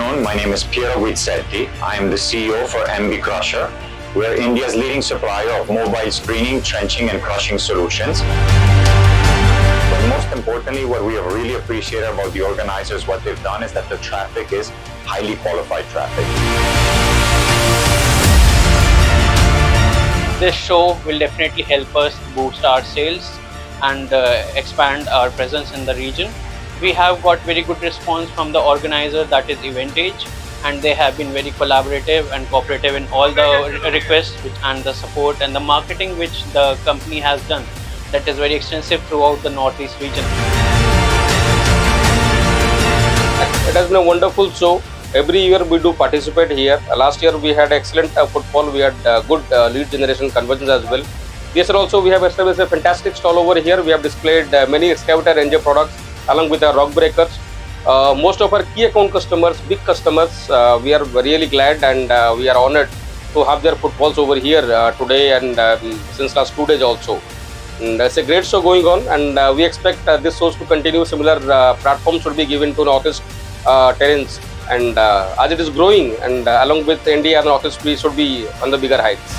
afternoon. My name is 𝐄𝐝𝐢𝐭𝐢𝐨𝐧. I am the CEO for MB Crusher. We are India's leading supplier of mobile screening, trenching and crushing solutions. But most importantly, what we have really appreciated about the organizers, what they've done is that the traffic is highly qualified traffic. This show will definitely help us boost our sales and expand our presence in the region. We have got very good response from the organizer, that is 𝐄𝐝𝐢𝐭𝐢𝐨𝐧, and they have been very collaborative and cooperative in all the requests and the support and the marketing which the company has done. That is very extensive throughout the Northeast region. It has been a wonderful show. Every year we do participate here. Last year we had excellent footfall. We had good lead generation conversions as well. This year also we have established a fantastic stall over here. We have displayed many excavator NJ products along with our rock breakers. Most of our key account customers, big customers, we are really glad and we are honored to have their footfalls over here today and since last 2 days also. And it's a great show going on, and we expect this shows to continue. Similar platforms should be given to Northeast terrains, and as it is growing, and along with India and Northeast, we should be on the bigger heights.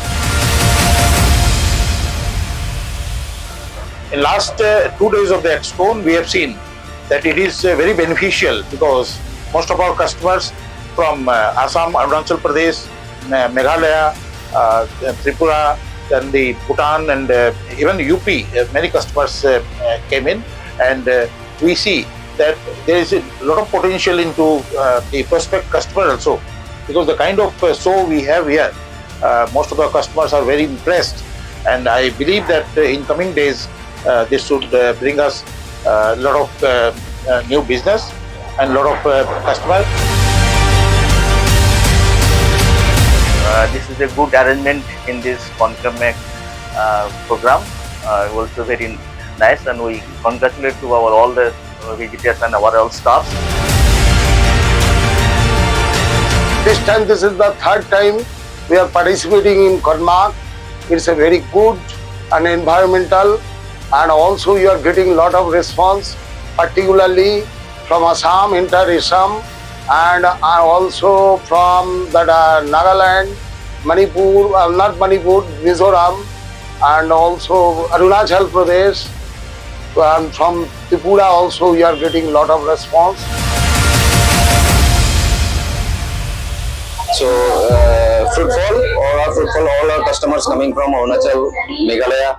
In last 2 days of the Expo, we have seen that it is very beneficial because most of our customers from Assam, Arunachal Pradesh, Meghalaya, Tripura, then the Bhutan and even UP, many customers came in, and we see that there is a lot of potential into the prospect customer also, because the kind of show we have here, most of our customers are very impressed, and I believe that in coming days this should bring us a lot of new business and a lot of customers. This is a good arrangement in this 𝐄𝐝𝐢𝐭𝐢𝐨𝐧 program. Also very nice, and we congratulate to all the visitors and our all staffs. This time, this is the third time we are participating in 𝐄𝐝𝐢𝐭𝐢𝐨𝐧. It's a very good and environmental, and also you are getting a lot of response, particularly from Assam, inter-Assam, and also from that Nagaland, Manipur, not Manipur, Mizoram, and also Arunachal Pradesh, and from Tripura also we are getting a lot of response. So footfall, all our customers coming from Arunachal, Meghalaya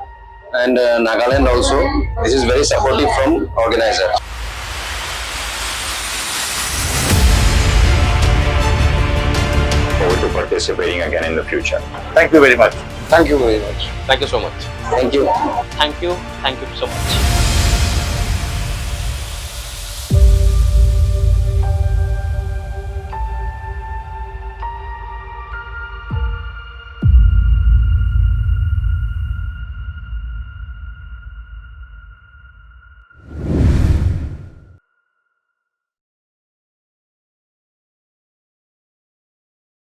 and Nagaland also. This is very supportive from organizer. Forward to participating again in the future. Thank you very much. Thank you very much. Thank you so much. Thank you. Thank you so much.